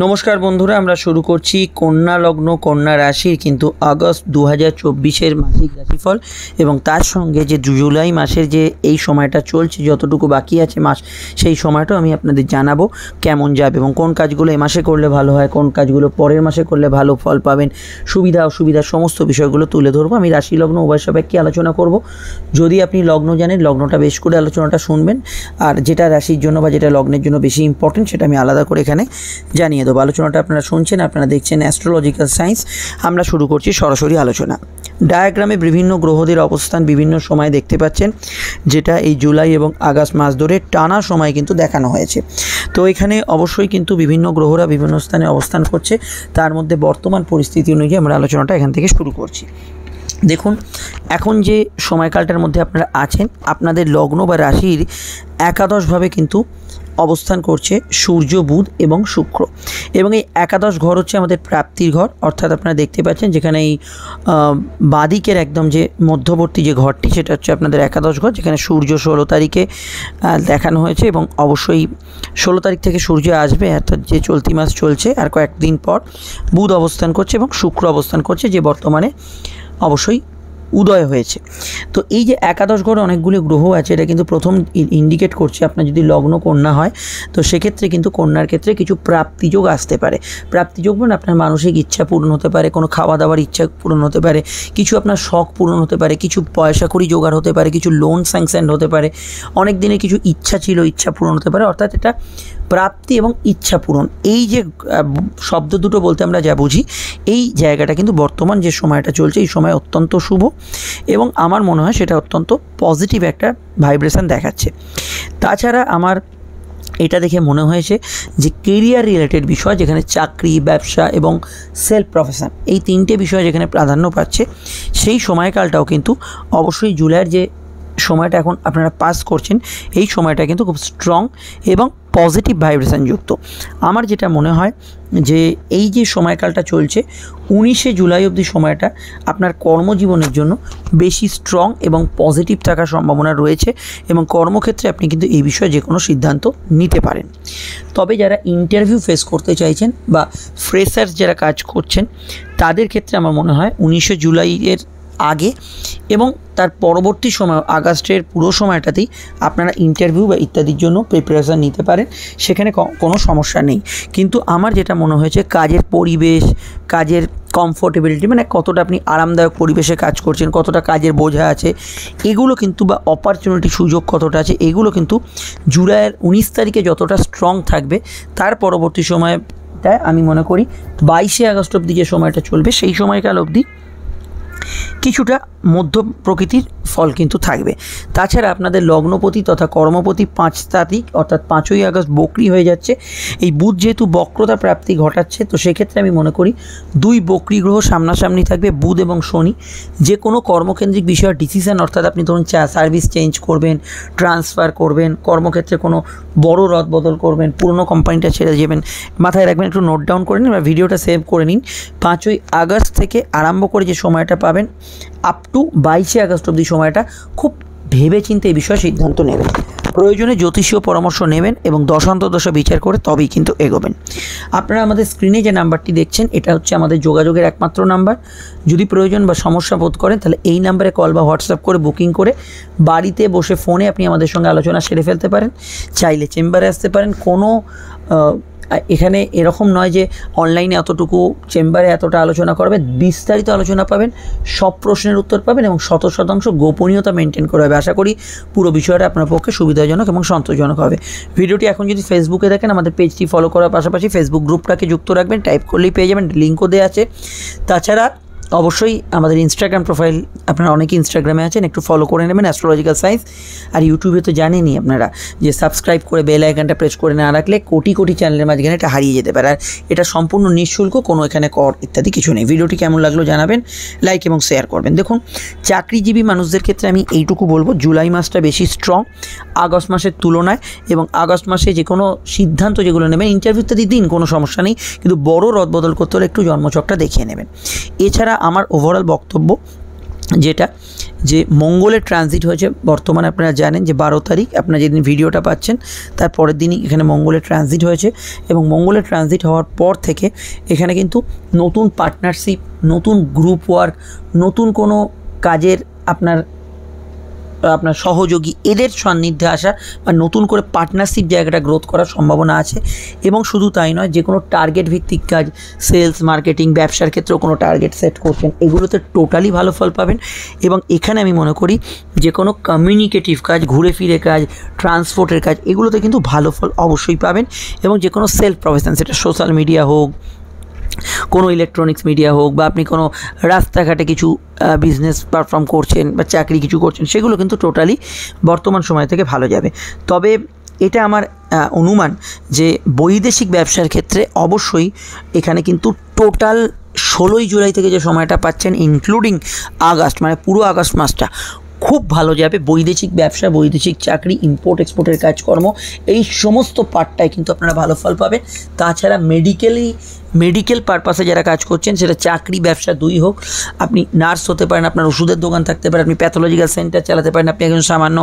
নমস্কার বন্ধুরা, আমরা শুরু করছি কন্যা লগ্ন কন্যা রাশির কিন্তু আগস্ট 2024-এর মাসিক রাশিফল এবং তার সঙ্গে যে জুলাই মাসের যে এই সময়টা চলছে, যতটুকু বাকি আছে মাস, সেই সময়টাও আমি আপনাদের জানাবো কেমন যাবে এবং কোন কাজগুলো এ মাসে করলে ভালো হয়, কোন কাজগুলো পরের মাসে করলে ভালো ফল পাবেন, সুবিধা অসুবিধা সমস্ত বিষয়গুলো তুলে ধরবো। আমি রাশি লগ্ন উভয় সাপেক্ষে আলোচনা করব। যদি আপনি লগ্ন জানেন, লগ্নটা বেশ করে আলোচনাটা শুনবেন, আর যেটা রাশির জন্য বা যেটা লগ্নের জন্য বেশি ইম্পর্টেন্ট সেটা আমি আলাদা করে এখানে জানিয়ে দেবো। আলোচনাটা আপনারা শুনছেন, আপনারা দেখছেন অ্যাস্ট্রোলজিক্যাল সায়েন্স। আমরা শুরু করছি সরাসরি আলোচনা। ডায়াগ্রামে বিভিন্ন গ্রহদের অবস্থান বিভিন্ন সময় দেখতে পাচ্ছেন, যেটা এই জুলাই এবং আগস্ট মাস ধরে টানা সময় কিন্তু দেখানো হয়েছে। তো এখানে অবশ্যই কিন্তু বিভিন্ন গ্রহরা বিভিন্ন স্থানে অবস্থান করছে, তার মধ্যে বর্তমান পরিস্থিতি অনুযায়ী আমরা আলোচনাটা এখান থেকে শুরু করছি। দেখুন, এখন যে সময়কালটার মধ্যে আপনারা আছেন, আপনাদের লগ্ন বা রাশির একাদশভাবে কিন্তু অবস্থান করছে সূর্য, বুধ এবং শুক্র। এবং এই একাদশ ঘর হচ্ছে আমাদের প্রাপ্তির ঘর, অর্থাৎ আপনারা দেখতে পাচ্ছেন যেখানে এই বাদিকের একদম যে মধ্যবর্তী যে ঘরটি, সেটা হচ্ছে আপনাদের একাদশ ঘর, যেখানে সূর্য 16 তারিখে দেখানো হয়েছে এবং অবশ্যই 16 তারিখ থেকে সূর্য আসবে, অর্থাৎ যে চলতি মাস চলছে আর কয়েকদিন পর বুধ অবস্থান করছে এবং শুক্র অবস্থান করছে, যে বর্তমানে অবশ্যই উদয় হয়েছে। তো এই যে একাদশ ঘরে অনেকগুলি গ্রহ আছে, এটা কিন্তু প্রথম ইন্ডিকেট করছে আপনার যদি লগ্ন কন্যা হয়, তো সেক্ষেত্রে কিন্তু কন্যার ক্ষেত্রে কিছু প্রাপ্তিযোগ আসতে পারে। প্রাপ্তিযোগ মানে আপনার মানসিক ইচ্ছা পূরণ হতে পারে, কোনো খাওয়া দাওয়ার ইচ্ছা পূরণ হতে পারে, কিছু আপনার শখ পূরণ হতে পারে, কিছু পয়সা কড়ি জোগাড় হতে পারে, কিছু লোন স্যাংশন হতে পারে, অনেক দিনের কিছু ইচ্ছা ছিল ইচ্ছা পূরণ হতে পারে। অর্থাৎ এটা প্রাপ্তি এবং ইচ্ছা পূরণ, এই যে শব্দ দুটো বলতে আমরা যা বুঝি, এই জায়গাটা কিন্তু বর্তমান যে সময়টা চলছে এই সময় অত্যন্ত শুভ এবং আমার মনে হয় সেটা অত্যন্ত পজিটিভ একটা ভাইব্রেশন দেখাচ্ছে। তাছাড়া আমার এটা দেখে মনে হয়েছে যে কেরিয়ার রিলেটেড বিষয়, যেখানে চাকরি, ব্যবসা এবং সেলফ প্রফেশন, এই তিনটে বিষয় যেখানে প্রাধান্য পাচ্ছে, সেই সময়কালটাও কিন্তু অবশ্যই জুলাইয়ের যে সময়টা এখন আপনারা পাস করছেন, এই সময়টা কিন্তু খুব স্ট্রং এবং পজিটিভ ভাইব্রেশন যুক্ত। আমার যেটা মনে হয় যে এই যে সময়কালটা চলছে 19শে জুলাই অবধি সময়টা আপনার কর্মজীবনের জন্য বেশি স্ট্রং এবং পজিটিভ থাকার সম্ভাবনা রয়েছে এবং কর্মক্ষেত্রে আপনি কিন্তু এই বিষয়ে যে কোনো সিদ্ধান্ত নিতে পারেন। তবে যারা ইন্টারভিউ ফেস করতে চাইছেন বা ফ্রেশার্স যারা কাজ করছেন, তাদের ক্ষেত্রে আমার মনে হয় 19শে জুলাইয়ের আগে এবং তার পরবর্তী সময় আগস্টের পুরো সময়টাতেই আপনারা ইন্টারভিউ বা ইত্যাদির জন্য প্রিপারেশান নিতে পারেন, সেখানে কোনো সমস্যা নেই। কিন্তু আমার যেটা মনে হয়েছে কাজের পরিবেশ, কাজের কমফোর্টেবিলিটি, মানে কতটা আপনি আরামদায়ক পরিবেশে কাজ করছেন, কতটা কাজের বোঝা আছে, এগুলো কিন্তু বা অপরচুনিটি সুযোগ কতটা আছে, এগুলো কিন্তু জুলাইয়ের 19 তারিখে যতটা স্ট্রং থাকবে, তার পরবর্তী সময়টায় আমি মনে করি 22শে আগস্ট অবধি যে সময়টা চলবে, সেই সময়কাল অবধি কিছুটা মধ্য প্রকৃতির ফল কিন্তু থাকবে। তাছাড়া আপনাদের লগ্নপতি তথা কর্মপতি 5 তারিখ অর্থাৎ 5ই আগস্ট বকরি হয়ে যাচ্ছে। এই বুধ যেহেতু বক্রতা প্রাপ্তি ঘটাচ্ছে, তো সেক্ষেত্রে আমি মনে করি 2 বকরি গ্রহ সামনাসামনি থাকবে, বুধ এবং শনি। যে কোনো কর্মকেন্দ্রিক বিষয়ের ডিসিশান, অর্থাৎ আপনি ধরুন সার্ভিস চেঞ্জ করবেন, ট্রান্সফার করবেন, কর্মক্ষেত্রে কোনো বড় রদবদল করবেন, পুরনো কোম্পানিটা ছেড়ে যাবেন, মাথায় রাখবেন, একটু নোট ডাউন করে নিন বা ভিডিওটা সেভ করে নিন। 5ই আগস্ট থেকে আরম্ভ করে যে সময়টা পাবেন আপ টু 22শে আগস্ট অবধি সময়টা খুব ভেবেচিন্তে এই বিষয়ে সিদ্ধান্ত নেবেন। প্রয়োজনে জ্যোতিষীয় পরামর্শ নেবেন এবং দশান্তদশা বিচার করে তবেই কিন্তু এগোবেন। আপনারা আমাদের স্ক্রিনে যে নাম্বারটি দেখছেন, এটা হচ্ছে আমাদের যোগাযোগের একমাত্র নাম্বার। যদি প্রয়োজন বা সমস্যা বোধ করেন, তাহলে এই নাম্বারে কল বা হোয়াটসঅ্যাপ করে বুকিং করে বাড়িতে বসে ফোনে আপনি আমাদের সঙ্গে আলোচনা সেরে ফেলতে পারেন। চাইলে চেম্বারে আসতে পারেন। কোনো এখানে এরকম নয় যে অনলাইনে এতটুকু, চেম্বারে এতটা আলোচনা করবে, বিস্তারিত আলোচনা পাবেন, সব প্রশ্নের উত্তর পাবেন এবং 100% গোপনীয়তা মেনটেন করা হবে। আশা করি পুরো বিষয়টা আপনার পক্ষে সুবিধাজনক এবং সন্তোষজনক হবে। ভিডিওটি এখন যদি ফেসবুকে দেখেন, আমাদের পেজটি ফলো করার পাশাপাশি ফেসবুক গ্রুপটাকে যুক্ত রাখবেন, টাইপ করলেই পেয়ে যাবেন, লিঙ্কও দেওয়া আছে। তাছাড়া অবশ্যই আমাদের ইনস্টাগ্রাম প্রোফাইল, আপনারা অনেকে ইনস্টাগ্রামে আছেন, একটু ফলো করে নেবেন অ্যাস্ট্রোলজিক্যাল সায়েন্স। আর ইউটিউবে তো জানেনই আপনারা যে সাবস্ক্রাইব করে বেল আইকনটা প্রেস করে না রাখলে কোটি কোটি চ্যানেলের মাঝখানে এটা হারিয়ে যেতে পারে। আর এটা সম্পূর্ণ নিঃশুল্ক, কোনো এখানে কর ইত্যাদি কিছু নেই। ভিডিওটি কেমন লাগলো জানাবেন, লাইক এবং শেয়ার করবেন। দেখুন, চাকরিজীবী মানুষদের ক্ষেত্রে আমি এইটুকু বলবো, জুলাই মাসটা বেশি স্ট্রং আগস্ট মাসের তুলনায়, এবং আগস্ট মাসে যে কোনো সিদ্ধান্ত যেগুলো নেবেন, ইন্টারভিউ ইত্যাদি দিন, কোনো সমস্যা নেই, কিন্তু বড় রদবদল করতে হলে একটু জন্মছকটা দেখিয়ে নেবেন। এছাড়া আমার ওভারঅল বক্তব্য যেটা, যে মঙ্গলের ট্রানজিট হয়েছে বর্তমানে আপনারা জানেন যে 12 তারিখ, আপনারা যেদিন ভিডিওটা পাচ্ছেন তার পরের দিনই এখানে মঙ্গলের ট্রানজিট হয়েছে এবং মঙ্গলের ট্রানজিট হওয়ার পর থেকে এখানে কিন্তু নতুন পার্টনারশিপ, নতুন গ্রুপ ওয়ার্ক, নতুন কোনো কাজের আপনার সহযোগী এদের সান্নিধ্যে আসা বা নতুন করে পার্টনারশিপ জায়গাটা গ্রোথ করার সম্ভাবনা আছে। এবং শুধু তাই নয়, যে কোনো টার্গেট ভিত্তিক কাজ, সেলস, মার্কেটিং, ব্যবসার ক্ষেত্রেও কোনো টার্গেট সেট করছেন, এগুলোতে টোটালি ভালো ফল পাবেন। এবং এখানে আমি মনে করি যে কোনো কমিউনিকেটিভ কাজ, ঘুরে ফিরে কাজ, ট্রান্সপোর্টের কাজ, এগুলোতে কিন্তু ভালো ফল অবশ্যই পাবেন। এবং যে কোনো সেলফ প্রফেশন, সেটা সোশ্যাল মিডিয়া হোক, কোনো ইলেকট্রনিক্স মিডিয়া হোক, বা আপনি কোনো রাস্তাঘাটে কিছু বিজনেস পারফর্ম করছেন বা চাকরি কিছু করছেন, সেগুলো কিন্তু টোটালি বর্তমান সময় থেকে ভালো যাবে। তবে এটা আমার অনুমান যে বৈদেশিক ব্যবসার ক্ষেত্রে অবশ্যই এখানে কিন্তু টোটাল 16ই জুলাই থেকে যে সময়টা পাচ্ছেন ইনক্লুডিং আগস্ট, মানে পুরো আগস্ট মাসটা খুব ভালো যাবে। বৈদেশিক ব্যবসা, বৈদেশিক চাকরি, ইম্পোর্ট এক্সপোর্টের কাজকর্ম, এই সমস্ত পার্টটায় কিন্তু আপনারা ভালো ফল পাবেন। তাছাড়া মেডিকেল পারপাসে যারা কাজ করছেন, সেটা চাকরি ব্যবসা দুই হোক, আপনি নার্স হতে পারেন, আপনার ওষুধের দোকান থাকতে পারে, আপনি প্যাথোলজিক্যাল সেন্টার চালাতে পারেন, আপনি একজন সামান্য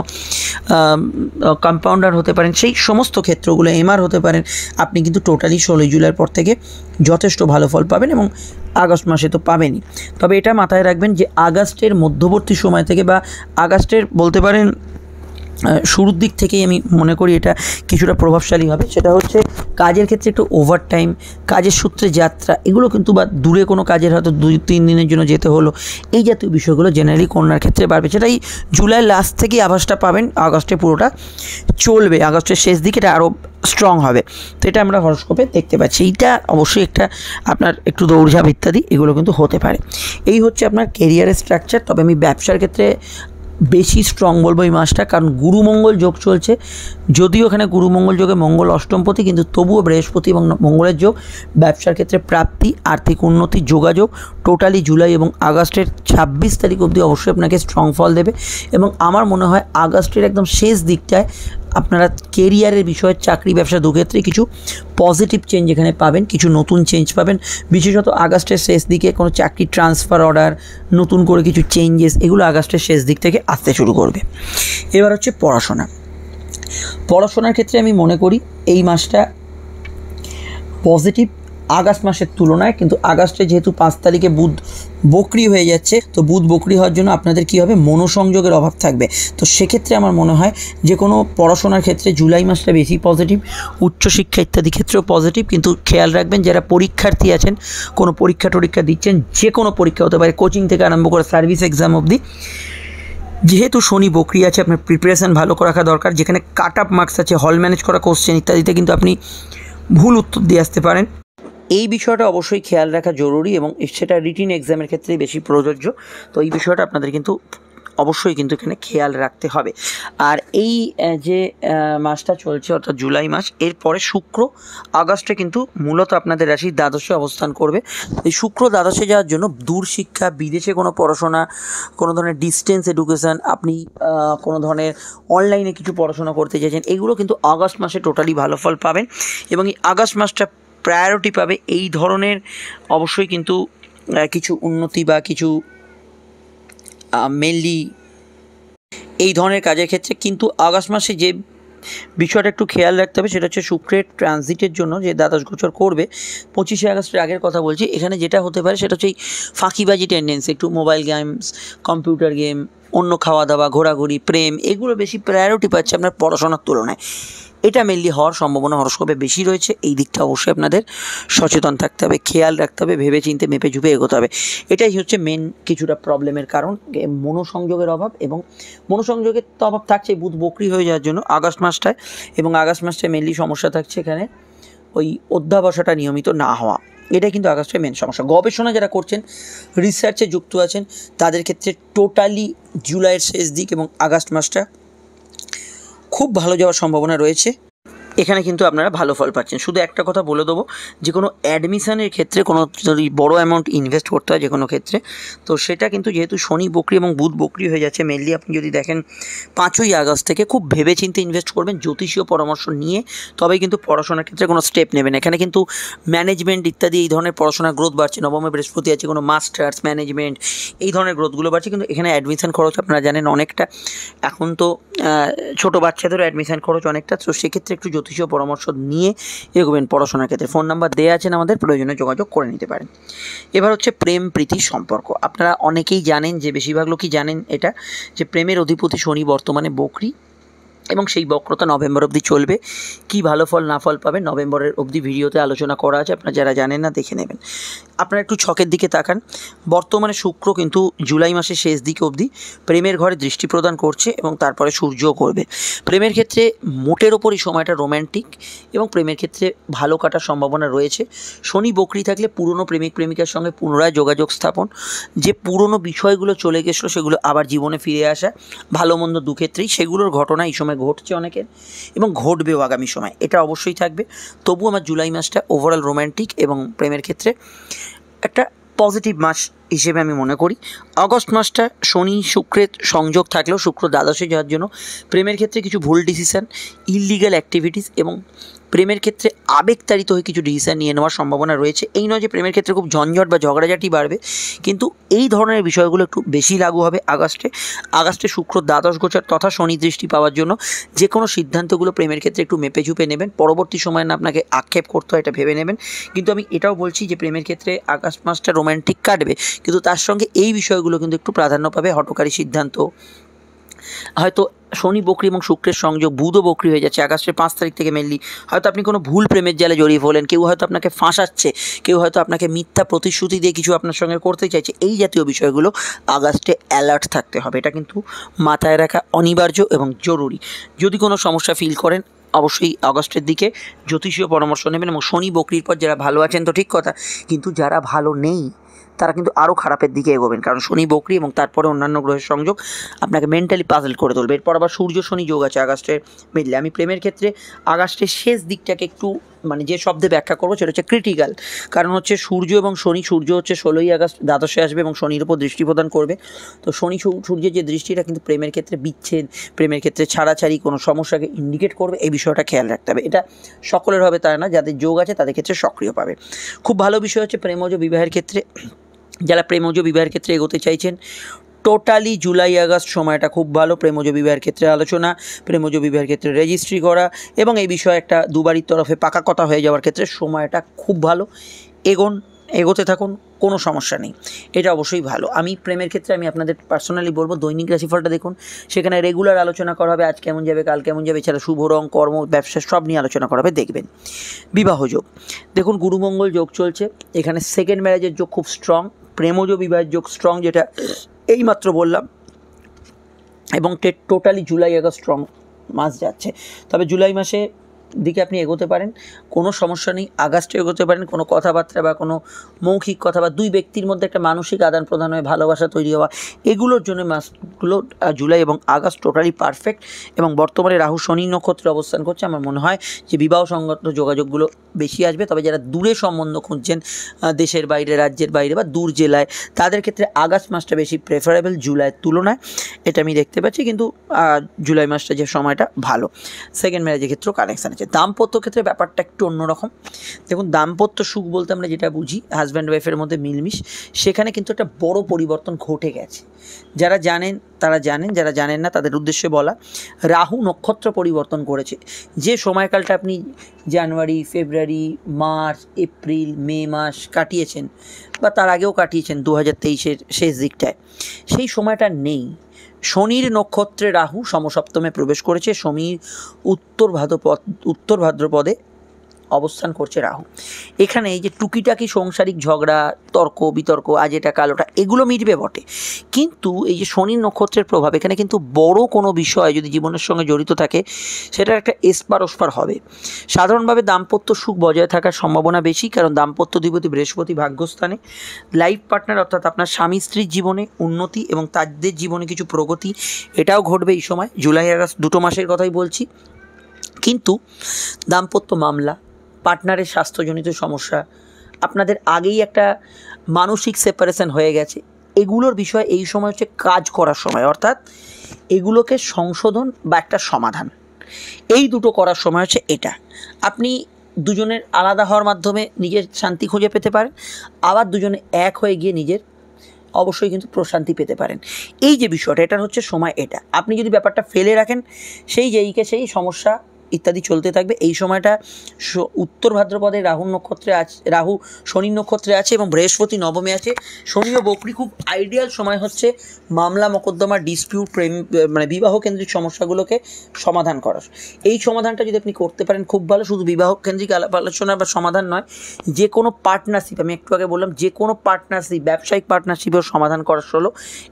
কম্পাউন্ডার হতে পারেন, সেই সমস্ত ক্ষেত্রগুলো এমআর হতে পারেন, আপনি কিন্তু টোটালি 16 জুলাইয়ের পর থেকে যথেষ্ট ভালো ফল পাবেন এবং আগস্ট মাসে তো পাবেনই। তবে এটা মাথায় রাখবেন যে আগস্টের মধ্যবর্তী সময় থেকে বা আগস্টের বলতে পারেন শুরুর দিক থেকেই আমি মনে করি এটা কিছুটা প্রভাবশালী হবে। সেটা হচ্ছে কাজের ক্ষেত্রে একটু ওভারটাইম, কাজের সূত্রে যাত্রা, এগুলো কিন্তু বা দূরে কোনো কাজের হয়তো 2-3 দিনের জন্য যেতে হলো, এই জাতীয় বিষয়গুলো জেনারেলি কন্যার ক্ষেত্রে বাড়বে। সেটাই জুলাই লাস্ট থেকেই আভাসটা পাবেন, আগস্টে পুরোটা চলবে, আগস্টের শেষ দিকে এটা আরও স্ট্রং হবে। তো এটা আমরা হরস্কোপে দেখতে পাচ্ছি। এইটা অবশ্যই একটা আপনার একটু দৌড়ঝাঁপ ইত্যাদি এগুলো কিন্তু হতে পারে। এই হচ্ছে আপনার কেরিয়ারের স্ট্রাকচার। তবে আমি ব্যবসার ক্ষেত্রে বেশি স্ট্রং বলবো এই মাসটা, কারণ গুরুমঙ্গল যোগ চলছে। যদিও এখানে গুরুমঙ্গল যোগে মঙ্গল অষ্টমপতি, কিন্তু তবুও বৃহস্পতি এবং মঙ্গলের যোগ ব্যবসার ক্ষেত্রে প্রাপ্তি, আর্থিক উন্নতি, যোগাযোগ টোটালি জুলাই এবং আগস্টের 26 তারিখ অবধি অবশ্যই আপনাকে স্ট্রং ফল দেবে। এবং আমার মনে হয় আগস্টের একদম শেষ দিকটায় আপনারা কেরিয়ারের বিষয়ে, চাকরি ব্যবসা দুক্ষেত্রে কিছু পজিটিভ চেঞ্জ এখানে পাবেন, কিছু নতুন চেঞ্জ পাবেন। বিশেষত আগস্টের শেষ দিকে কোনো চাকরি ট্রান্সফার অর্ডার, নতুন করে কিছু চেঞ্জেস, এগুলো আগস্টের শেষ দিক থেকে আসতে শুরু করবে। এবার হচ্ছে পড়াশোনার ক্ষেত্রে আমি মনে করি এই মাসটা পজিটিভ আগস্ট মাসের তুলনায়। কিন্তু আগস্টে যেহেতু 5 তারিখে বুধ বকরি হয়ে যাচ্ছে, তো বুধ বকরি হওয়ার জন্য আপনাদের কী হবে, মনোসংযোগের অভাব থাকবে। তো সেক্ষেত্রে আমার মনে হয় যে কোনো পড়াশোনার ক্ষেত্রে জুলাই মাসটা বেশি পজিটিভ, উচ্চশিক্ষা ইত্যাদি ক্ষেত্রেও পজিটিভ। কিন্তু খেয়াল রাখবেন যারা পরীক্ষার্থী আছেন, কোনো পরীক্ষা দিচ্ছেন, যে কোনো পরীক্ষা হতে পারে, কোচিং থেকে আরম্ভ করে সার্ভিস এক্সাম অবধি, যেহেতু শনি বকরি আছে, আপনার প্রিপারেশান ভালো রাখা দরকার। যেখানে কাট আপ মার্কস আছে, হল ম্যানেজ করা কোশ্চেন ইত্যাদিতে কিন্তু আপনি ভুল উত্তর দিয়ে আসতে পারেন। এই বিষয়টা অবশ্যই খেয়াল রাখা জরুরি এবং সেটা রিটিন এক্সামের ক্ষেত্রেই বেশি প্রযোজ্য। তো এই বিষয়টা আপনাদের কিন্তু অবশ্যই কিন্তু এখানে খেয়াল রাখতে হবে। আর এই যে মাসটা চলছে অর্থাৎ জুলাই মাস, এরপরে শুক্র আগস্টে কিন্তু মূলত আপনাদের রাশির দ্বাদশে অবস্থান করবে। এই শুক্র দ্বাদশে যাওয়ার জন্য দূর শিক্ষা, বিদেশে কোনো পড়াশোনা, কোনো ধরনের ডিস্টেন্স এডুকেশান, আপনি কোনো ধরনের অনলাইনে কিছু পড়াশোনা করতে চাইছেন, এগুলো কিন্তু আগস্ট মাসে টোটালি ভালো ফল পাবেন। এবং এই আগস্ট মাসটা প্রায়োরিটি পাবে এই ধরনের অবশ্যই কিন্তু কিছু উন্নতি বা কিছু মেনলি এই ধরনের কাজের ক্ষেত্রে। কিন্তু আগস্ট মাসে যে বিষয়টা একটু খেয়াল রাখতে হবে সেটা হচ্ছে শুক্রের ট্রানজিটের জন্য যে দ্বাদশ গোচর করবে 25শে আগস্টের আগের কথা বলছি, এখানে যেটা হতে পারে সেটা হচ্ছে এই ফাঁকিবাজি টেন্ডেন্সি, একটু মোবাইল গেমস, কম্পিউটার গেম, অন্য খাওয়া দাওয়া, ঘোরাঘুরি, প্রেম, এগুলো বেশি প্রায়োরিটি পাচ্ছে আপনার পড়াশোনার তুলনায়। এটা মেনলি হওয়ার সম্ভাবনা হরস্কোপে বেশি রয়েছে। এই দিকটা অবশ্যই আপনাদের সচেতন থাকতে হবে, খেয়াল রাখতে হবে, ভেবে চিন্তে মেপে ঝুপে এগোতে হবে। এটাই হচ্ছে মেন কিছুটা প্রবলেমের কারণ, মনোসংযোগের অভাব। এবং মনোসংযোগের তো অভাব থাকছে বুধ বকরি হয়ে যাওয়ার জন্য আগস্ট মাসটায়। এবং আগস্ট মাসটায় মেনলি সমস্যা থাকছে এখানে ওই অধ্যাবসাটা নিয়মিত না হওয়া, এটাই কিন্তু আগস্টের মেন সমস্যা। গবেষণা যারা করছেন, রিসার্চে যুক্ত আছেন, তাদের ক্ষেত্রে টোটালি জুলাইয়ের শেষ দিক এবং আগস্ট মাসটা খুব ভালো যাওয়ার সম্ভাবনা রয়েছে। এখানে কিন্তু আপনারা ভালো ফল পাচ্ছেন। শুধু একটা কথা বলে দেবো, যে কোনো অ্যাডমিশনের ক্ষেত্রে কোনো যদি বড়ো অ্যামাউন্ট ইনভেস্ট করতে হয় যে কোনো ক্ষেত্রে, তো সেটা কিন্তু যেহেতু শনি বকরি এবং বুধ বকরি হয়ে যাচ্ছে, মেনলি আপনি যদি দেখেন 5ই আগস্ট থেকে খুব ভেবেচিন্তে ইনভেস্ট করবেন, জ্যোতিষীয় পরামর্শ নিয়ে তবেই কিন্তু পড়াশোনার ক্ষেত্রে কোনো স্টেপ নেবেন। এখানে কিন্তু ম্যানেজমেন্ট ইত্যাদি এই ধরনের পড়াশোনার গ্রোথ বাড়ছে, নবমে বৃহস্পতি আছে, কোনো মাস্টার্স ম্যানেজমেন্ট এই ধরনের গ্রোথগুলো বাড়ছে। কিন্তু এখানে অ্যাডমিশন খরচ আপনারা জানেন অনেকটা, এখন তো ছোটো বাচ্চাদেরও অ্যাডমিশন খরচ অনেকটা, তো সেক্ষেত্রে একটু জ্যোতিষীয় পরামর্শ নিয়ে এগোবেন পড়াশোনার ক্ষেত্রে। ফোন নাম্বার দেওয়া আছেন আমাদের, প্রয়োজনে যোগাযোগ করে নিতে পারেন। এবার হচ্ছে প্রেম প্রীতির সম্পর্ক। আপনারা অনেকেই জানেন, যে বেশিরভাগ লোকই জানেন এটা, যে প্রেমের অধিপতি শনি বর্তমানে বকরি এবং সেই বক্রতা নভেম্বর অবধি চলবে। কি ভালো ফল না ফল পাবেন নভেম্বরের অবধি ভিডিওতে আলোচনা করা আছে, আপনারা যারা জানেন না দেখে নেবেন। আপনারা একটু ছকের দিকে তাকান, বর্তমানে শুক্র কিন্তু জুলাই মাসের শেষ দিকে অবধি প্রেমের ঘরে দৃষ্টি প্রদান করছে এবং তারপরে সূর্যও করবে। প্রেমের ক্ষেত্রে মোটের ওপরই সময়টা রোম্যান্টিক এবং প্রেমের ক্ষেত্রে ভালো কাটার সম্ভাবনা রয়েছে। শনি বকরি থাকলে পুরনো প্রেমিক প্রেমিকার সঙ্গে পুনরায় যোগাযোগ স্থাপন, যে পুরনো বিষয়গুলো চলে গেছিলো সেগুলো আবার জীবনে ফিরে আসা, ভালো মন্দ দুক্ষেত্রেই সেগুলোর ঘটনা এই সময় ঘটছে অনেকের এবং ঘটবেও আগামী সময়, এটা অবশ্যই থাকবে। তবু আমার জুলাই মাসটা ওভারঅল রোম্যান্টিক এবং প্রেমের ক্ষেত্রে একটা পজিটিভ মাস হিসেবে আমি মনে করি। আগস্ট মাসটা শনি শুক্রের সংযোগ থাকলেও শুক্র দ্বাদশে যাওয়ার জন্য প্রেমের ক্ষেত্রে কিছু ভুল ডিসিশান, ইললিগাল অ্যাক্টিভিটিস এবং প্রেমের ক্ষেত্রে আবেগতাড়িত হয়ে কিছু ডিসিশান নিয়ে নেওয়ার সম্ভাবনা রয়েছে। এই নয় যে প্রেমের ক্ষেত্রে খুব ঝঞ্ঝট বা ঝগড়াঝাটি বাড়বে, কিন্তু এই ধরনের বিষয়গুলো একটু বেশি লাগু হবে আগস্টে শুক্র দ্বাদশ গোচর তথা শনি দৃষ্টি পাওয়ার জন্য যে কোনো সিদ্ধান্তগুলো প্রেমের ক্ষেত্রে একটু মেপে ঝুপে নেবেন। পরবর্তী সময় না আপনাকে আক্ষেপ করতে হয়, এটা ভেবে নেবেন। কিন্তু আমি এটাও বলছি যে প্রেমের ক্ষেত্রে আগস্ট মাসটা রোম্যান্টিক কাটবে, কিন্তু তার সঙ্গে এই বিষয়গুলো কিন্তু একটু প্রাধান্য পাবে। হঠকারী সিদ্ধান্ত, হয়তো শনি বকরি এবং শুক্রের সংযোগ, বুধও বকরি হয়ে যাচ্ছে আগস্টের 5 তারিখ থেকে মেনলি, হয়তো আপনি কোনো ভুল প্রেমের জালে জড়িয়ে পড়লেন, কেউ হয়তো আপনাকে ফাঁসাচ্ছে, কেউ হয়তো আপনাকে মিথ্যা প্রতিশ্রুতি দিয়ে কিছু আপনার সঙ্গে করতে চাইছে। এই জাতীয় বিষয়গুলো আগস্টে অ্যালার্ট থাকতে হবে, এটা কিন্তু মাথায় রাখা অনিবার্য এবং জরুরি। যদি কোনো সমস্যা ফিল করেন অবশ্যই আগস্টের দিকে জ্যোতিষীয় পরামর্শ নেবেন। এবং শনি বকরির পর যারা ভালো আছেন তো ঠিক কথা, কিন্তু যারা ভালো নেই তারা কিন্তু আরও খারাপের দিকে এগোবেন, কারণ শনি বকরি এবং তারপরে অন্যান্য গ্রহের সংযোগ আপনাকে মেন্টালি পাজল করে তুলবে। এরপর আবার সূর্য শনি যোগ আছে আগস্টের মিডলে। আমি প্রেমের ক্ষেত্রে আগস্টের শেষ দিকটাকে একটু যে শব্দে ব্যাখ্যা করবো সেটা হচ্ছে ক্রিটিক্যাল, কারণ হচ্ছে সূর্য এবং শনি, সূর্য হচ্ছে 16ই আগস্ট দ্বাদশে আসবে এবং শনির উপর দৃষ্টি প্রদান করবে। তো সূর্যের যে দৃষ্টিটা কিন্তু প্রেমের ক্ষেত্রে বিচ্ছেদ, প্রেমের ক্ষেত্রে ছাড়াছাড়ি, কোনো সমস্যাকে ইন্ডিকেট করবে, এই বিষয়টা খেয়াল রাখতে হবে। এটা সকলের হবে তাই না, যাদের যোগ আছে তাদের ক্ষেত্রে সক্রিয় পাবে। খুব ভালো বিষয় হচ্ছে প্রেমজ বিবাহের ক্ষেত্রে, যারা প্রেমজ বিবাহের ক্ষেত্রে এগোতে চাইছেন টোটালি জুলাই আগস্ট সময়টা খুব ভালো। প্রেমজ বিবাহের ক্ষেত্রে আলোচনা, প্রেমজ বিবাহের ক্ষেত্রে রেজিস্ট্রি করা এবং এই বিষয়ে একটা দুবারির তরফে পাকা কথা হয়ে যাওয়ার ক্ষেত্রে সময়টা খুব ভালো। এগোতে থাকুন, কোনো সমস্যা নেই, এটা অবশ্যই ভালো। আমি প্রেমের ক্ষেত্রে আমি আপনাদের পার্সোনালি বলবো দৈনিক রাশিফলটা দেখুন, সেখানে রেগুলার আলোচনা করা হবে, আজ কেমন যাবে কাল কেমন যাবে, এছাড়া শুভ রং, কর্ম, ব্যবসা সব নিয়ে আলোচনা করা হবে, দেখবেন। বিবাহ যোগ দেখুন, গুরুমঙ্গল যোগ চলছে, এখানে সেকেন্ড ম্যারেজের যোগ খুব স্ট্রং, প্রেমজ বিবাহের যোগ স্ট্রং, যেটা এইমাত্র বললাম, এবং টোটালি জুলাই আগস্ট স্ট্রং মাস যাচ্ছে। তবে জুলাই মাসে দিকে আপনি এগোতে পারেন, কোনো সমস্যা নেই। আগস্টে এগোতে পারেন, কোনো কথাবার্তা বা কোনো মৌখিক কথা বা দুই ব্যক্তির মধ্যে একটা মানসিক আদান প্রদান হয়ে ভালোবাসা তৈরি হওয়া, এগুলোর জন্য মাসগুলো জুলাই এবং আগস্ট টোটালি পারফেক্ট। এবং বর্তমানে রাহু শনি নক্ষত্রে অবস্থান করছে, আমার মনে হয় যে বিবাহ সংক্রান্ত যোগাযোগগুলো বেশি আসবে। তবে যারা দূরে সম্বন্ধ খুঁজছেন, দেশের বাইরে, রাজ্যের বাইরে বা দূর জেলায়, তাদের ক্ষেত্রে আগস্ট মাসটা বেশি প্রেফারেবল জুলাইয়ের তুলনায়, এটা আমি দেখতে পাচ্ছি। কিন্তু জুলাই মাসটা যে সময়টা ভালো, সেকেন্ড ম্যারেজের ক্ষেত্রেও কানেকশান আছে। দাম্পত্য ক্ষেত্রে ব্যাপারটা একটু অন্যরকম। দেখুন, দাম্পত্য সুখ বলতে আমরা যেটা বুঝি হাজব্যান্ড ওয়াইফের মধ্যে মিলমিশ, সেখানে কিন্তু একটা বড় পরিবর্তন ঘটে গেছে। যারা জানেন তারা জানেন, যারা জানেন না তাদের উদ্দেশ্যে বলা, রাহু নক্ষত্র পরিবর্তন করেছে। যে সময়কালটা আপনি জানুয়ারি, ফেব্রুয়ারি, মার্চ, এপ্রিল, মে মাস কাটিয়েছেন বা তার আগেও কাটিয়েছেন 2023-এর শেষ দিকটায়, সেই সময়টা নেই। শনির নক্ষত্রে রাহু সমসপ্তমে প্রবেশ করেছে, শনির উত্তর ভাদ্রপদে অবস্থান করছে রাহু। এখানে এই যে টুকিটাকি সাংসারিক ঝগড়া, তর্ক বিতর্ক, আজ এটা কাল ওটা, এগুলো মিটবে বটে, কিন্তু এই যে শনির নক্ষত্রের প্রভাব, এখানে কিন্তু বড় কোনো বিষয় যদি জীবনের সঙ্গে জড়িত থাকে সেটার একটা এসপার ওসপার হবে। সাধারণভাবে দাম্পত্য সুখ বজায় থাকার সম্ভাবনা বেশি, কারণ দাম্পত্য অধিপতি বৃহস্পতি ভাগ্যস্থানে। লাইফ পার্টনার অর্থাৎ আপনার স্বামী স্ত্রীর জীবনে উন্নতি এবং তাদের জীবনে কিছু প্রগতি, এটাও ঘটবে এই সময়। জুলাই আগস্ট দুটো মাসের কথাই বলছি। কিন্তু দাম্পত্য মামলা, পার্টনারের স্বাস্থ্যজনিত সমস্যা, আপনাদের আগেই একটা মানসিক সেপারেশন হয়ে গেছে, এগুলোর বিষয় এই সময় হচ্ছে কাজ করার সময়, অর্থাৎ এগুলোকে সংশোধন বা একটা সমাধান, এই দুটো করার সময় হচ্ছে এটা। আপনি দুজনের আলাদা হওয়ার মাধ্যমে নিজের শান্তি খুঁজে পেতে পারেন, আবার দুজনে এক হয়ে গিয়ে নিজের অবশ্যই কিন্তু প্রশান্তি পেতে পারেন। এই যে বিষয়টা, এটার হচ্ছে সময় এটা। আপনি যদি ব্যাপারটা ফেলে রাখেন, সেই যেইকে সেই সমস্যা ইত্যাদি চলতে থাকবে। এই সময়টা উত্তর ভাদ্রপদে রাহু নক্ষত্রে আছে, রাহু শনির নক্ষত্রে আছে এবং বৃহস্পতি নবমে আছে। শনি ও বকরি খুব আইডিয়াল সময় হচ্ছে মামলা মোকদ্দমা, ডিসপিউট, প্রেম মানে বিবাহ কেন্দ্রিক সমস্যাগুলোকে সমাধান করার। এই সমাধানটা যদি আপনি করতে পারেন খুব ভালো। শুধু বিবাহ কেন্দ্রিক আলোচনা বা সমাধান নয়, যে কোনো পার্টনারশিপ, আমি একটু আগে বললাম যে কোনো পার্টনারশিপ, ব্যবসায়িক পার্টনারশিপের সমাধান করার হলো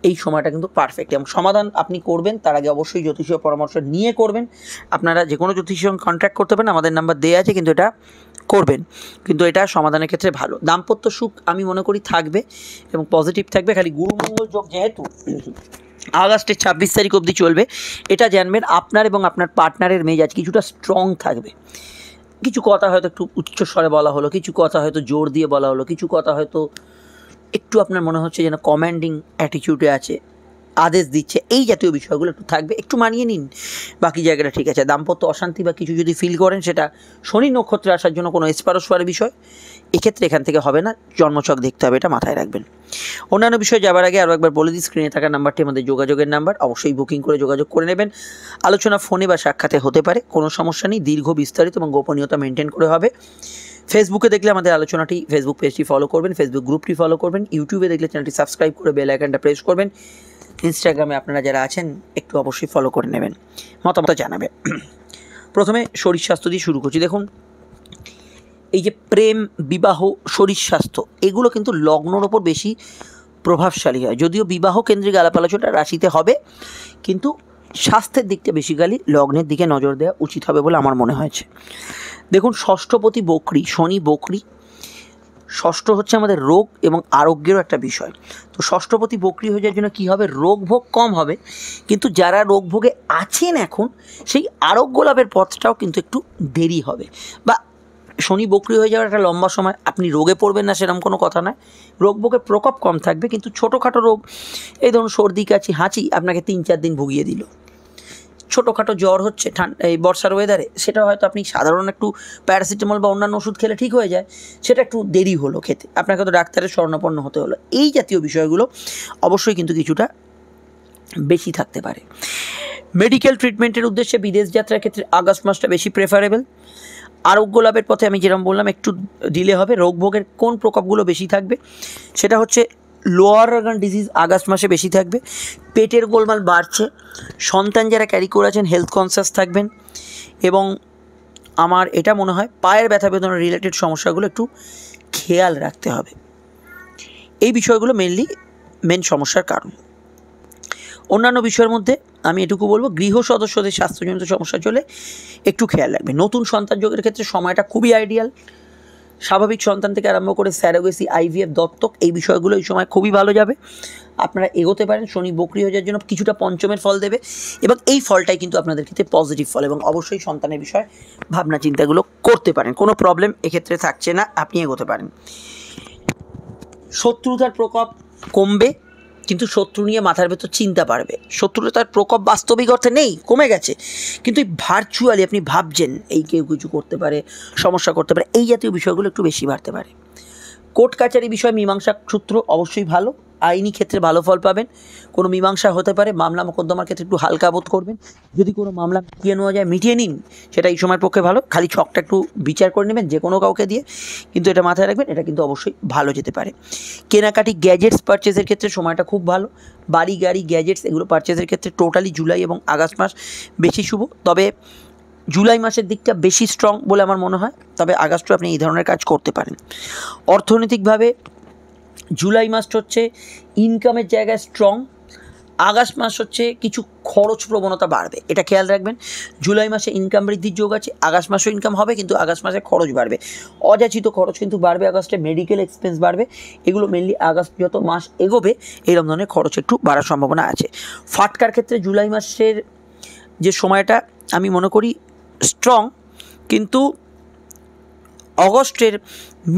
এই সময়টা কিন্তু পারফেক্ট। এবং সমাধান আপনি করবেন তার আগে অবশ্যই জ্যোতিষীয় পরামর্শ নিয়ে করবেন। আপনারা যে কোনো জ্যোতিষীর সঙ্গে কন্ট্যাক্ট করতে পারেন, আমাদের নাম্বার দেওয়া আছে, কিন্তু এটা করবেন, কিন্তু এটা সমাধানের ক্ষেত্রে ভালো। দাম্পত্য সুখ আমি মনে করি থাকবে এবং পজিটিভ থাকবে। খালি গুরু মঙ্গল যোগ যেহেতু আগস্টের 26 তারিখ অবধি চলবে, এটা জানবেন আপনার এবং আপনার পার্টনারের মেজাজ কিছুটা স্ট্রং থাকবে। কিছু কথা হয়তো একটু উচ্চস্বরে বলা হলো, কিছু কথা হয়তো জোর দিয়ে বলা হলো, কিছু কথা হয়তো একটু আপনার মনে হচ্ছে যেন কমান্ডিং অ্যাটিটিউডে আছে, আদেশ দিচ্ছে, এই জাতীয় বিষয়গুলো একটু থাকবে, একটু মানিয়ে নিন, বাকি জায়গাটা ঠিক আছে। দাম্পত্য অশান্তি বা কিছু যদি ফিল করেন, সেটা শনি নক্ষত্রে আসার জন্য কোনো এসপারস্পারের বিষয় এক্ষেত্রে এখান থেকে হবে না, জন্মছক দেখতে হবে, এটা মাথায় রাখবেন। অন্যান্য বিষয়ে যাবার আগে আরও একবার বলে দিই, স্ক্রিনে থাকা নাম্বারটি আমাদের যোগাযোগের নাম্বার, অবশ্যই বুকিং করে যোগাযোগ করে নেবেন। আলোচনা ফোনে বা সাক্ষাতে হতে পারে, কোনো সমস্যা নেই, দীর্ঘ বিস্তারিত এবং গোপনীয়তা মেনটেন করে হবে। ফেসবুকে দেখলে আমাদের আলোচনাটি, ফেসবুক পেজটি ফলো করবেন, ফেসবুক গ্রুপটি ফলো করবেন, ইউটিউবে দেখলে চ্যানেলটি সাবস্ক্রাইব করে বেল আইকনটা প্রেস করবেন, ইনস্টাগ্রামে আপনারা যারা আছেন একটু অবশ্যই ফলো করে নেবেন, মতামত জানাবে। প্রথমে শরীর স্বাস্থ্য দিয়ে শুরু করছি। দেখুন, এই যে প্রেম, বিবাহ, শরীর স্বাস্থ্য, এগুলো কিন্তু লগ্নর ওপর বেশি প্রভাবশালী হয়। যদিও বিবাহ কেন্দ্রিক আলাপ আলোচনা রাশিতে হবে, কিন্তু স্বাস্থ্যের দিকটা বেসিক্যালি লগ্নের দিকে নজর দেওয়া উচিত হবে বলে আমার মনে হয়েছে। দেখুন, ষষ্ঠপতি বকরি, শনি বকরি, ষষ্ঠ হচ্ছে আমাদের রোগ এবং আরোগ্যেরও একটা বিষয়। তো ষষ্ঠপতি বকরি হয়ে যাওয়ার জন্য কী হবে, রোগ ভোগ কম হবে, কিন্তু যারা রোগ ভোগে আছেন এখন, সেই আরোগ্য লাভের পথটাও কিন্তু একটু দেরি হবে। বা শনি বকরি হয়ে যাওয়ার একটা লম্বা সময়, আপনি রোগে পড়বেন না সেরকম কোনো কথা নয়, রোগ ভোগের প্রকোপ কম থাকবে, কিন্তু ছোটোখাটো রোগ, এই ধরুন সর্দি কাশি হাঁচি আপনাকে 3-4 দিন ভুগিয়ে দিল, ছোটোখাটো জ্বর হচ্ছে এই বর্ষার ওয়েদারে, সেটা হয়তো আপনি সাধারণ একটু প্যারাসিটামল বা অন্যান্য ওষুধ খেলে ঠিক হয়ে যায়, সেটা একটু দেরি হলো খেতে, আপনাকে তো ডাক্তারের শরণাপন্ন হতে হলো। এই জাতীয় বিষয়গুলো অবশ্যই কিন্তু কিছুটা বেশি থাকতে পারে। মেডিকেল ট্রিটমেন্টের উদ্দেশ্যে বিদেশ যাত্রার ক্ষেত্রে আগস্ট মাসটা বেশি প্রেফারেবল। আরোগ্য লাভের পথে আমি যেরকম বললাম একটু ডিলে হবে। রোগভোগের কোন প্রকোপগুলো বেশি থাকবে, সেটা হচ্ছে লোয়ার অর্গান ডিজিজ আগস্ট মাসে বেশি থাকবে, পেটের গোলমাল বাড়ছে, সন্তান যারা ক্যারি করেছেন হেলথ কনসিয়াস থাকবেন, এবং আমার এটা মনে হয় পায়ের ব্যথা বেদনা রিলেটেড সমস্যাগুলো একটু খেয়াল রাখতে হবে। এই বিষয়গুলো মেন সমস্যার কারণ। অন্যান্য বিষয়ের মধ্যে আমি এটুকু বলবো, গৃহ সদস্যদের স্বাস্থ্যজনিত সমস্যা চলে একটু খেয়াল রাখবে। নতুন সন্তান যোগের ক্ষেত্রে সময়টা খুবই আইডিয়াল। স্বাভাবিক সন্তান থেকে আরম্ভ করে স্যারোগেসি, আইভিএফ, দত্তক, এই বিষয়গুলো এই সময় খুবই ভালো যাবে, আপনারা এগোতে পারেন। শনি বকরি হয়ে যাওয়ার জন্য কিছুটা পঞ্চমের ফল দেবে, এবং এই ফলটাই কিন্তু আপনাদের ক্ষেত্রে পজিটিভ ফল, এবং অবশ্যই সন্তানের বিষয়ে ভাবনা চিন্তাগুলো করতে পারেন, কোনো প্রবলেম এক্ষেত্রে থাকছে না, আপনি এগোতে পারেন। শত্রুতার প্রকোপ কমবে, কিন্তু শত্রু নিয়ে মাথার ভেতর চিন্তা বাড়বে। শত্রুতার প্রকোপ বাস্তবিক অর্থে নেই, কমে গেছে, কিন্তু এই ভার্চুয়ালি আপনি ভাবছেন এই কেউ কিছু করতে পারে, সমস্যা করতে পারে, এই জাতীয় বিষয়গুলো একটু বেশি বাড়তে পারে। কোর্ট কাচারি বিষয় মীমাংসা সূত্র অবশ্যই ভালো, আইনি ক্ষেত্রে ভালো ফল পাবেন। কোনো মীমাংসা হতে পারে, মামলা মোকদ্দমার ক্ষেত্রে একটু হালকা বোধ করবেন। যদি কোনো মামলা মিটিয়ে নেওয়া যায় মিটিয়ে নিন, সেটা এই সময়ের পক্ষে ভালো। খালি ছকটা একটু বিচার করে নেবেন যে কোনো কাউকে দিয়ে, কিন্তু এটা মাথায় রাখবেন, এটা কিন্তু অবশ্যই ভালো যেতে পারে। কেনাকাটি, গ্যাজেটস পারচেজের ক্ষেত্রে সময়টা খুব ভালো। বাড়ি, গাড়ি, গ্যাজেটস এগুলো পারচেজের ক্ষেত্রে টোটালি জুলাই এবং আগস্ট মাস বেশি শুভ, তবে জুলাই মাসের দিকটা বেশি স্ট্রং বলে আমার মনে হয়, তবে আগস্টে আপনি এই ধরনের কাজ করতে পারেন। অর্থনৈতিকভাবে জুলাই মাস হচ্ছে ইনকামের জায়গায় স্ট্রং, আগস্ট মাস হচ্ছে কিছু খরচ প্রবণতা বাড়বে, এটা খেয়াল রাখবেন। জুলাই মাসে ইনকাম বৃদ্ধির যোগ আছে, আগস্ট মাসেও ইনকাম হবে, কিন্তু আগস্ট মাসে খরচ বাড়বে, অযাচিত খরচ কিন্তু বাড়বে আগস্টে, মেডিকেল এক্সপেন্স বাড়বে, এগুলো মেনলি আগস্ট যত মাস এগোবে এইরকম ধরনের খরচ একটু বাড়ার সম্ভাবনা আছে। ফাটকার ক্ষেত্রে জুলাই মাসের যে সময়টা আমি মনে করি স্ট্রং, কিন্তু অগস্টের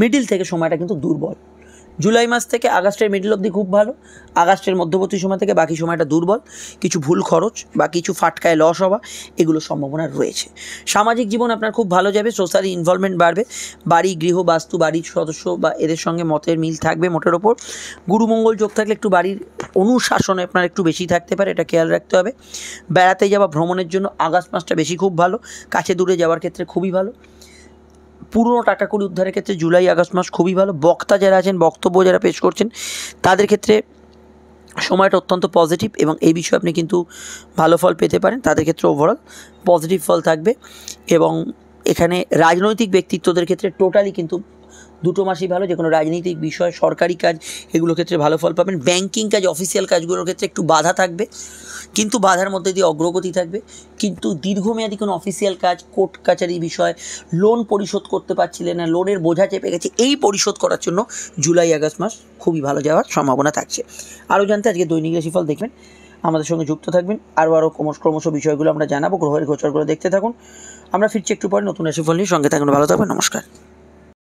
মিডিল থেকে সময়টা কিন্তু দুর্বল। জুলাই মাস থেকে আগস্টের মিডল অবধি খুব ভালো, আগস্টের মধ্যবর্তী সময় থেকে বাকি সময়টা দুর্বল, কিছু ভুল খরচ বা কিছু ফাটকায় লস হওয়া এগুলোর সম্ভাবনা রয়েছে। সামাজিক জীবন আপনার খুব ভালো যাবে, সোশ্যালি ইনভলভমেন্ট বাড়বে, বাড়ি গৃহ বাস্তু বাড়ির সদস্য বা এদের সঙ্গে মতের মিল থাকবে মোটের ওপর। গুরুমঙ্গল যোগ থাকলে একটু বাড়ির অনুশাসনে আপনার একটু বেশি থাকতে পারে, এটা খেয়াল রাখতে হবে। বেড়াতে যাওয়া ভ্রমণের জন্য আগস্ট মাসটা বেশি খুব ভালো, কাছে দূরে যাওয়ার ক্ষেত্রে খুবই ভালো। পুরনো টাকা কড়ি উদ্ধারের ক্ষেত্রে জুলাই আগস্ট মাস খুবই ভালো। বক্তা যারা আছেন, বক্তব্য যারা পেশ করছেন, তাদের ক্ষেত্রে সময়টা অত্যন্ত পজিটিভ এবং এই বিষয়ে আপনি কিন্তু ভালো ফল পেতে পারেন। তাদের ক্ষেত্রে ওভারঅল পজিটিভ ফল থাকবে। এবং এখানে রাজনৈতিক ব্যক্তিত্বদের ক্ষেত্রে টোটালি কিন্তু দুটো মাসই ভালো, যে কোনো রাজনৈতিক বিষয়, সরকারি কাজ এগুলোর ক্ষেত্রে ভালো ফল পাবেন। ব্যাংকিং কাজ, অফিসিয়াল কাজগুলোর ক্ষেত্রে একটু বাধা থাকবে, কিন্তু বাধার মধ্যে দিয়ে অগ্রগতি থাকবে। কিন্তু দীর্ঘমেয়াদী কোনো অফিসিয়াল কাজ, কোর্ট কাছারি বিষয়, লোন পরিশোধ করতে পারছিলেন না, লোনের বোঝা চেপে গেছে, এই পরিশোধ করার জন্য জুলাই আগস্ট মাস খুবই ভালো যাওয়ার সম্ভাবনা থাকছে। আরও জানতে আজকে দৈনিক রাশিফল দেখবেন, আমাদের সঙ্গে যুক্ত থাকবেন। আরও ক্রমশ বিষয়গুলো আমরা জানাবো, গ্রহের গোচরগুলো দেখতে থাকুন। আমরা ফিরছি একটু পরে নতুন রাশিফল নিয়ে, সঙ্গে থাকুন, ভালো থাকবেন, নমস্কার।